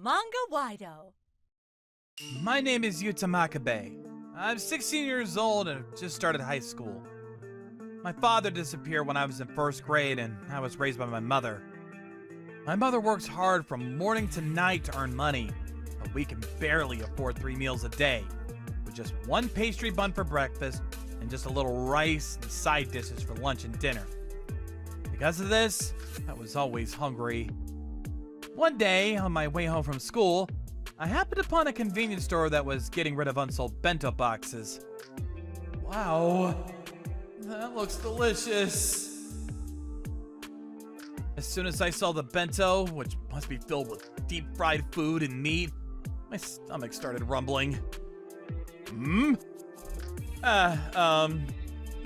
Manga-Waido. My name is Yuta Makabe. I'm 16 years old and have just started high school. My father disappeared when I was in first grade and I was raised by my mother. My mother works hard from morning to night to earn money, but we can barely afford 3 meals a day, with just one pastry bun for breakfast and just a little rice and side dishes for lunch and dinner. Because of this, I was always hungry. One day, on my way home from school, I happened upon a convenience store that was getting rid of unsold bento boxes. Wow, that looks delicious. As soon as I saw the bento, which must be filled with deep-fried food and meat, my stomach started rumbling.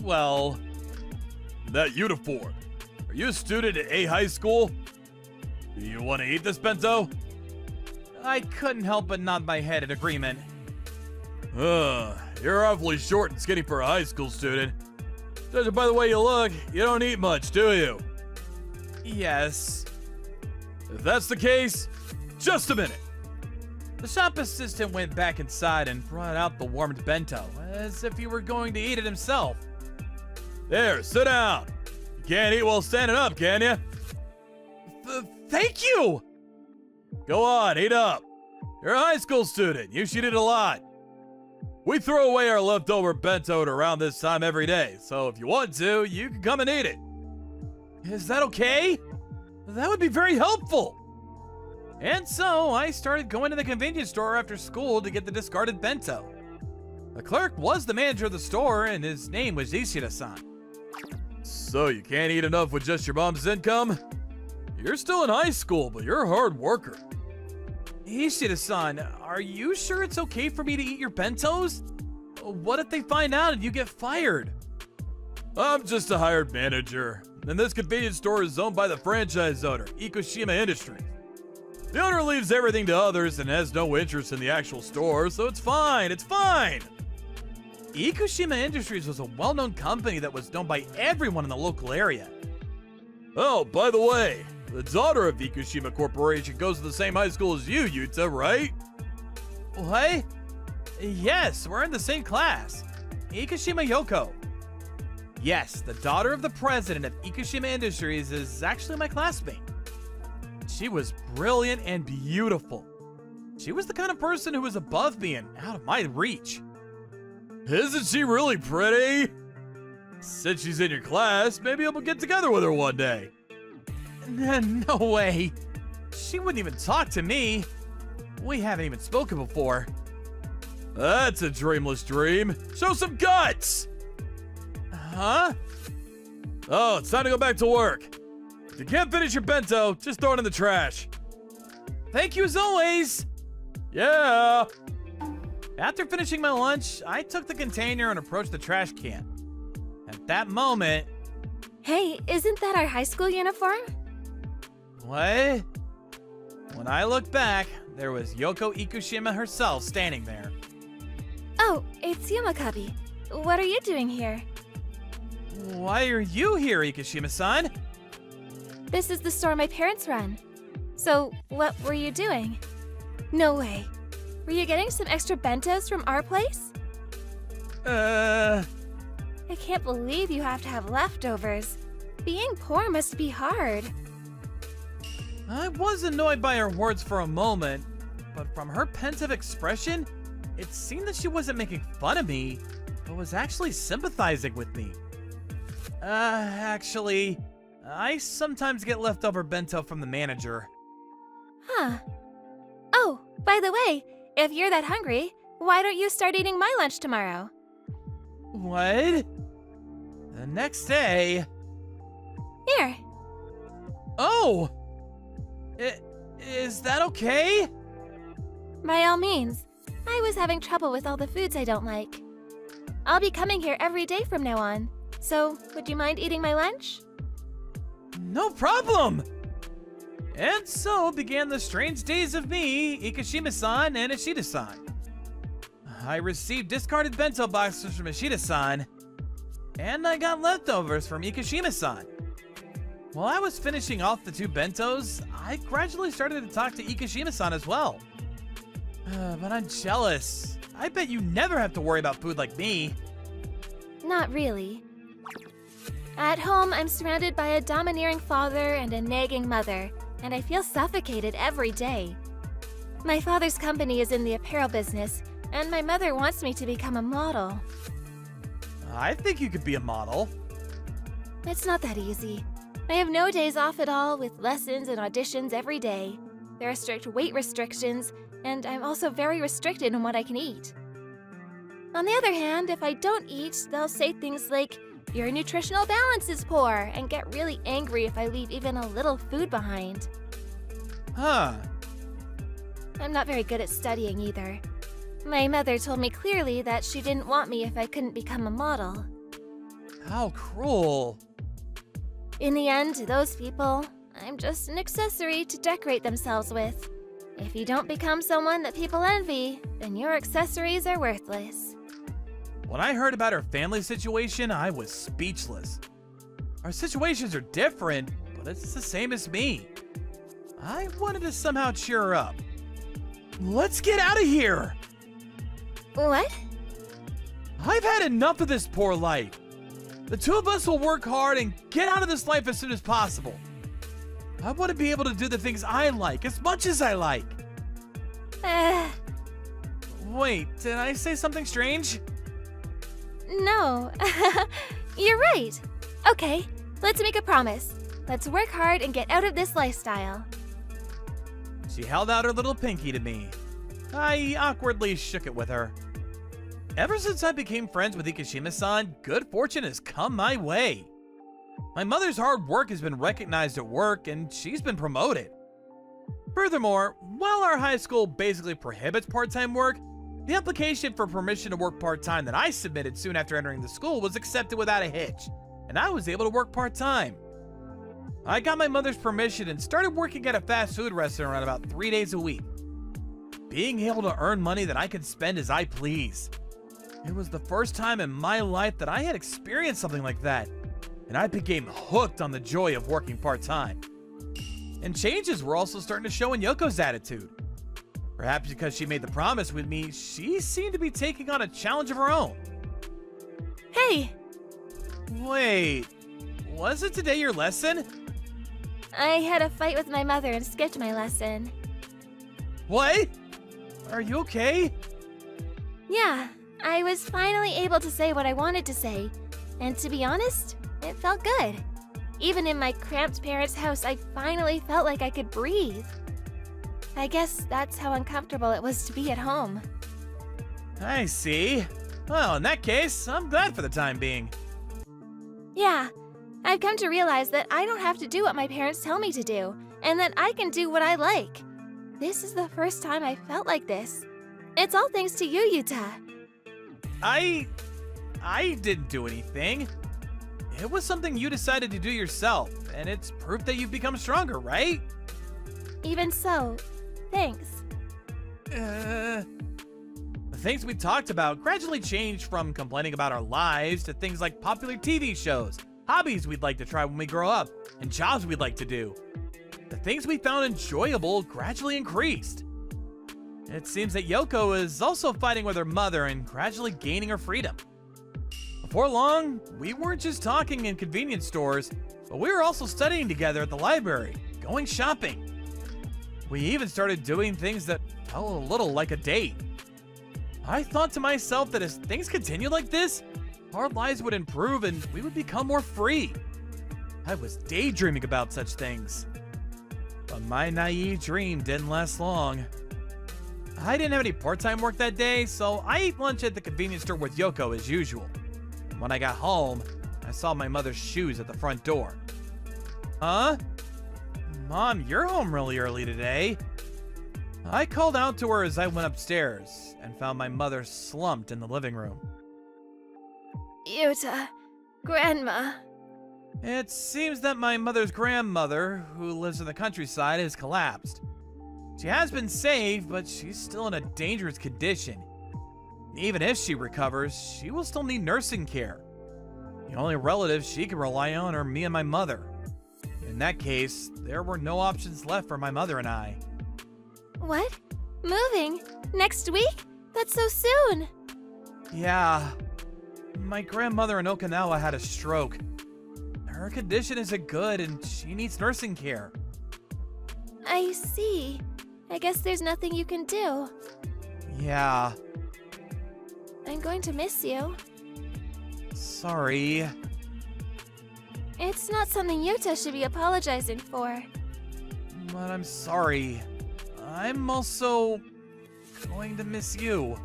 Well... That uniform. Are you a student at A high school? Do you want to eat this bento? I couldn't help but nod my head in agreement. You're awfully short and skinny for a high school student. Judging by the way you look, you don't eat much, do you? Yes. If that's the case, just a minute. The shop assistant went back inside and brought out the warmed bento, as if he were going to eat it himself. There, sit down. You can't eat while standing up, can you? Thank you! Go on, eat up. You're a high school student. You should eat a lot. We throw away our leftover bento at around this time every day, so if you want to, you can come and eat it. Is that okay? That would be very helpful. And so I started going to the convenience store after school to get the discarded bento. The clerk was the manager of the store, and his name was Ishida-san. So you can't eat enough with just your mom's income? You're still in high school, but you're a hard worker. Ishida-san, are you sure it's okay for me to eat your bentos? What if they find out and you get fired? I'm just a hired manager, and this convenience store is owned by the franchise owner, Ikushima Industries. The owner leaves everything to others and has no interest in the actual store, so it's fine, it's fine! Ikushima Industries was a well-known company that was known by everyone in the local area. Oh, by the way, the daughter of Ikushima Corporation goes to the same high school as you, Yuta, right? What? Yes, we're in the same class. Ikushima Yoko. Yes, the daughter of the president of Ikushima Industries is actually my classmate. She was brilliant and beautiful. She was the kind of person who was above me and out of my reach. Isn't she really pretty? Since she's in your class, maybe you'll get together with her one day. No way. She wouldn't even talk to me. We haven't even spoken before. That's a dreamless dream. Show some guts! Huh? Oh, it's time to go back to work. If you can't finish your bento, just throw it in the trash. Thank you as always. Yeah. After finishing my lunch, I took the container and approached the trash can. At that moment... Hey, isn't that our high school uniform? What? When I looked back, there was Yoko Ikushima herself standing there. Oh, it's Yamakabe. What are you doing here? Why are you here, Ikushima-san? This is the store my parents run. So, what were you doing? No way. Were you getting some extra bentos from our place? I can't believe you have to have leftovers. Being poor must be hard. I was annoyed by her words for a moment, but from her pensive expression, it seemed that she wasn't making fun of me, but was actually sympathizing with me. Actually, I sometimes get leftover bento from the manager. Huh. Oh, by the way, if you're that hungry, why don't you start eating my lunch tomorrow? What? The next day... Here. Oh! Is that okay? By all means. I was having trouble with all the foods I don't like. I'll be coming here every day from now on. So, would you mind eating my lunch? No problem! And so began the strange days of me, Ikushima-san, and Ishida-san. I received discarded bento boxes from Ishida-san, and I got leftovers from Ikushima-san. While I was finishing off the 2 bentos, I gradually started to talk to Ikushima-san as well. But I'm jealous. I bet you never have to worry about food like me. Not really. At home, I'm surrounded by a domineering father and a nagging mother, and I feel suffocated every day. My father's company is in the apparel business, and my mother wants me to become a model. I think you could be a model. It's not that easy. I have no days off at all, with lessons and auditions every day. There are strict weight restrictions, and I'm also very restricted in what I can eat. On the other hand, if I don't eat, they'll say things like, "Your nutritional balance is poor," and get really angry if I leave even a little food behind. Huh. I'm not very good at studying either. My mother told me clearly that she didn't want me if I couldn't become a model. How cruel. In the end, to those people, I'm just an accessory to decorate themselves with. If you don't become someone that people envy, then your accessories are worthless. When I heard about her family situation, I was speechless. Our situations are different, but it's the same as me. I wanted to somehow cheer her up. Let's get out of here! What? I've had enough of this poor life. The 2 of us will work hard and get out of this life as soon as possible. I want to be able to do the things I like as much as I like. Wait, did I say something strange? No. You're right. Okay, let's make a promise. Let's work hard and get out of this lifestyle. She held out her little pinky to me. I awkwardly shook it with her. Ever since I became friends with Ikushima-san, good fortune has come my way. My mother's hard work has been recognized at work, and she's been promoted. Furthermore, while our high school basically prohibits part-time work, the application for permission to work part-time that I submitted soon after entering the school was accepted without a hitch, and I was able to work part-time. I got my mother's permission and started working at a fast food restaurant about 3 days a week. Being able to earn money that I could spend as I please. It was the first time in my life that I had experienced something like that, and I became hooked on the joy of working part-time. And changes were also starting to show in Yoko's attitude. Perhaps because she made the promise with me, she seemed to be taking on a challenge of her own. Hey! Wait, wasn't today your lesson? I had a fight with my mother and skipped my lesson. What? Are you okay? Yeah, I was finally able to say what I wanted to say, and to be honest, it felt good. Even in my cramped parents' house, I finally felt like I could breathe. I guess that's how uncomfortable it was to be at home. I see. Well, in that case, I'm glad for the time being. Yeah, I've come to realize that I don't have to do what my parents tell me to do, and that I can do what I like. This is the first time I felt like this. It's all thanks to you, Yuta. I didn't do anything. It was something you decided to do yourself, and it's proof that you've become stronger, right? Even so, thanks. The things we talked about gradually changed from complaining about our lives to things like popular TV shows, hobbies we'd like to try when we grow up, and jobs we'd like to do. The things we found enjoyable gradually increased. It seems that Yoko is also fighting with her mother and gradually gaining her freedom. Before long, we weren't just talking in convenience stores, but we were also studying together at the library, going shopping. We even started doing things that felt a little like a date. I thought to myself that as things continued like this, our lives would improve and we would become more free. I was daydreaming about such things. But my naive dream didn't last long. I didn't have any part-time work that day, so I ate lunch at the convenience store with Yoko as usual. When I got home, I saw my mother's shoes at the front door. Huh? Mom, you're home really early today. I called out to her as I went upstairs and found my mother slumped in the living room. Yuta, Grandma. It seems that my mother's grandmother, who lives in the countryside, has collapsed. She has been saved, but she's still in a dangerous condition. Even if she recovers, she will still need nursing care. The only relatives she can rely on are me and my mother. And In that case, there were no options left for my mother and I. What? Moving? Next week? That's so soon. Yeah. My grandmother in Okinawa had a stroke. Her condition isn't good and she needs nursing care. I see. I guess there's nothing you can do. Yeah. I'm going to miss you. Sorry. It's not something Yuta should be apologizing for. But I'm sorry. I'm also going to miss you.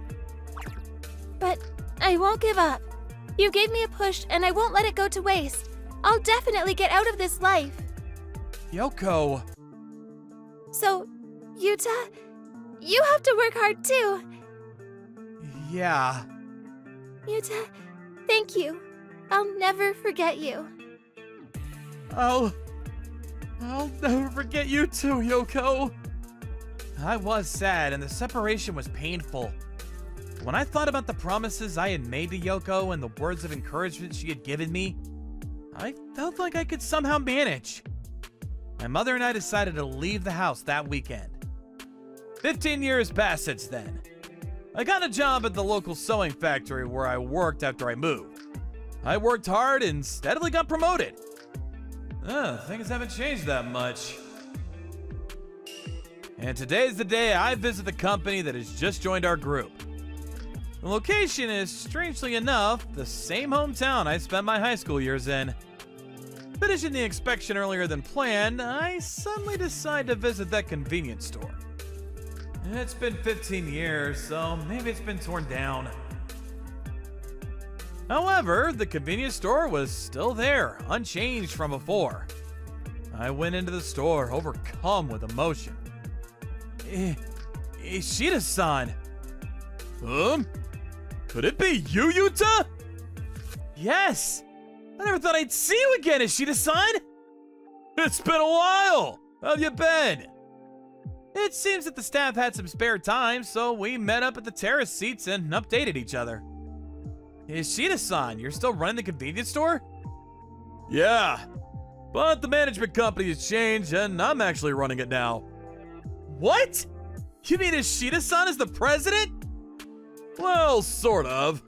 But I won't give up. You gave me a push and I won't let it go to waste. I'll definitely get out of this life. Yoko. So, Yuta, you have to work hard too. Yeah. Yuta, thank you. I'll never forget you. I'll never forget you too, Yoko. I was sad and the separation was painful. When I thought about the promises I had made to Yoko and the words of encouragement she had given me, I felt like I could somehow manage. My mother and I decided to leave the house that weekend. 15 years passed since then. I got a job at the local sewing factory where I worked after I moved. I worked hard and steadily got promoted. Things haven't changed that much. And today's the day I visit the company that has just joined our group. The location is, strangely enough, the same hometown I spent my high school years in. Finishing the inspection earlier than planned, I suddenly decide to visit that convenience store. It's been 15 years, so maybe it's been torn down. However, the convenience store was still there, unchanged from before. I went into the store, overcome with emotion. Ishida-san! Could it be you, Yuta? Yes! I never thought I'd see you again, Ishida-san! It's been a while! How have you been? It seems that the staff had some spare time, so we met up at the terrace seats and updated each other. Ishida-san, you're still running the convenience store? Yeah, but the management company has changed and I'm actually running it now. What? You mean Ishida-san is the president? Well, sort of.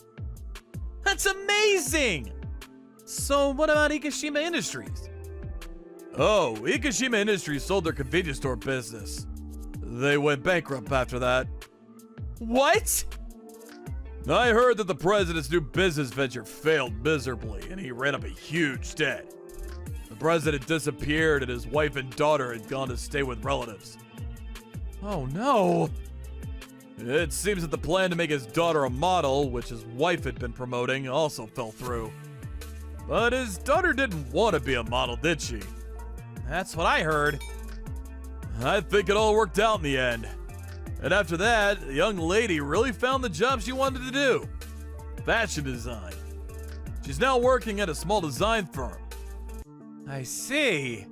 That's amazing! So what about Ikishima Industries? Oh, Ikishima Industries sold their convenience store business. They went bankrupt after that. What? I heard that the president's new business venture failed miserably and he ran up a huge debt. The president disappeared and his wife and daughter had gone to stay with relatives. Oh no! It seems that the plan to make his daughter a model, which his wife had been promoting, also fell through. But his daughter didn't want to be a model, did she? That's what I heard. I think it all worked out in the end. And after that, the young lady really found the job she wanted to do. Fashion design. She's now working at a small design firm. I see.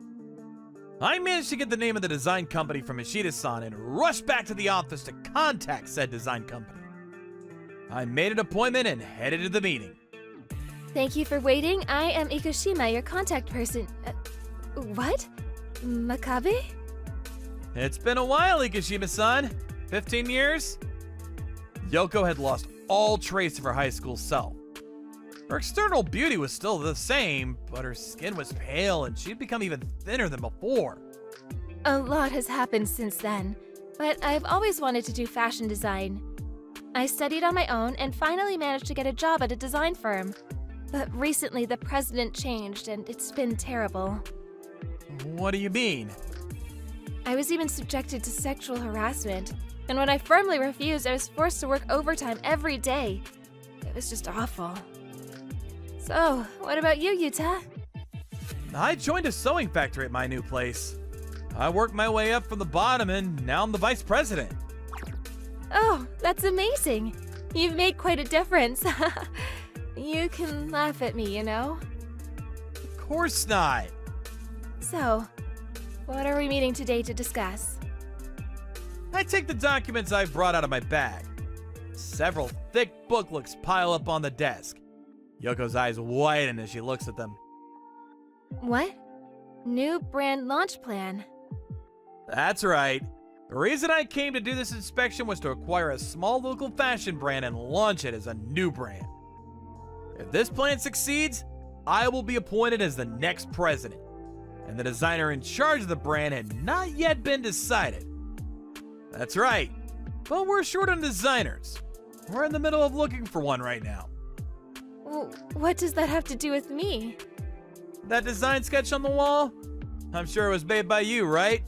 I managed to get the name of the design company from Ishida-san and rushed back to the office to contact said design company. I made an appointment and headed to the meeting. Thank you for waiting. I am Ikushima, your contact person. What? Makabe? It's been a while, Ikishima-san. 15 years? Yoko had lost all trace of her high school self. Her external beauty was still the same, but her skin was pale and she'd become even thinner than before. A lot has happened since then, but I've always wanted to do fashion design. I studied on my own and finally managed to get a job at a design firm. But recently the president changed and it's been terrible. What do you mean? I was even subjected to sexual harassment, and when I firmly refused, I was forced to work overtime every day. It was just awful. So, what about you, Yuta? I joined a sewing factory at my new place. I worked my way up from the bottom and now I'm the vice president. Oh, that's amazing. You've made quite a difference. You can laugh at me, you know? Of course not. So, what are we meeting today to discuss? I take the documents I brought out of my bag. Several thick booklets pile up on the desk. Yoko's eyes widen as she looks at them. What? New brand launch plan. That's right. The reason I came to do this inspection was to acquire a small local fashion brand and launch it as a new brand. If this plan succeeds, I will be appointed as the next president, and the designer in charge of the brand had not yet been decided. That's right, but we're short on designers. We're in the middle of looking for one right now. What does that have to do with me? That design sketch on the wall? I'm sure it was made by you, right?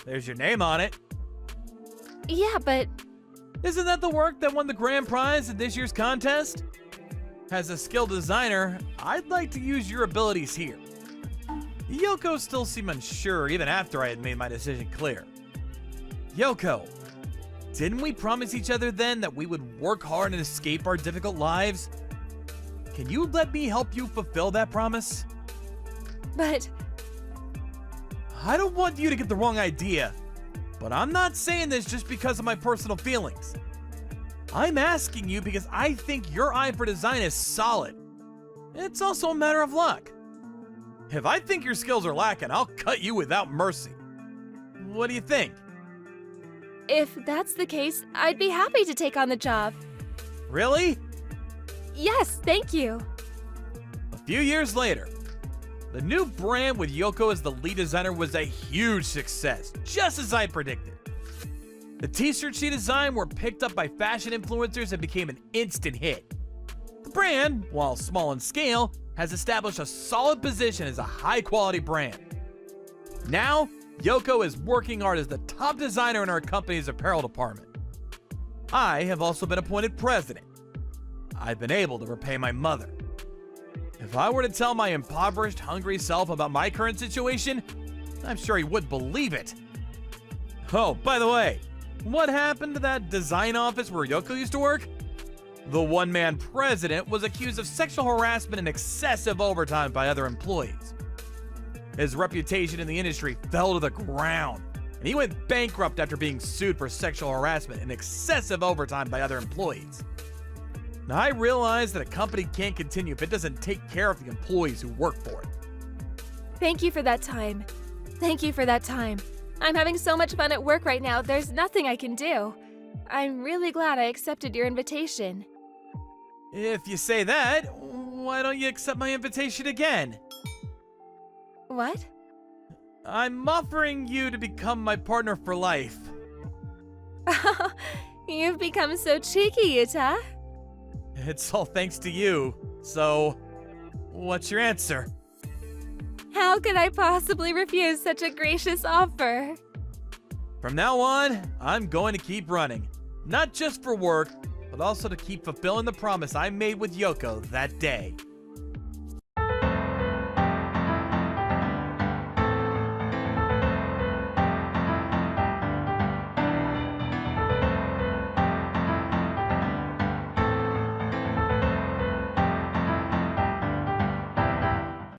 There's your name on it. Yeah, but... Isn't that the work that won the grand prize at this year's contest? As a skilled designer, I'd like to use your abilities here. Yoko still seemed unsure even after I had made my decision clear. Yoko, didn't we promise each other then that we would work hard and escape our difficult lives? Can you let me help you fulfill that promise? But... I don't want you to get the wrong idea, but I'm not saying this just because of my personal feelings. I'm asking you because I think your eye for design is solid. It's also a matter of luck. If I think your skills are lacking, I'll cut you without mercy. What do you think? if that's the case, I'd be happy to take on the job. Really? Yes, thank you. A few years later, the new brand with Yoko as the lead designer was a huge success, just as I predicted. The t-shirts she designed were picked up by fashion influencers and became an instant hit. The brand, while small in scale, has established a solid position as a high-quality brand. Now, Yoko is working hard as the top designer in our company's apparel department. I have also been appointed president. I've been able to repay my mother. If I were to tell my impoverished, hungry self about my current situation, I'm sure he wouldn't believe it. Oh, by the way, what happened to that design office where Yoko used to work? The one-man president was accused of sexual harassment and excessive overtime by other employees. His reputation in the industry fell to the ground, and he went bankrupt after being sued for sexual harassment and excessive overtime by other employees. Now, I realize that a company can't continue if it doesn't take care of the employees who work for it. Thank you for that time. Thank you for that time. I'm having so much fun at work right now, there's nothing I can do. I'm really glad I accepted your invitation. If you say that, why don't you accept my invitation again? What? I'm offering you to become my partner for life. You've become so cheeky, Yuta. It's all thanks to you, so what's your answer? How could I possibly refuse such a gracious offer? From now on, I'm going to keep running. Not just for work, but also to keep fulfilling the promise I made with Yoko that day.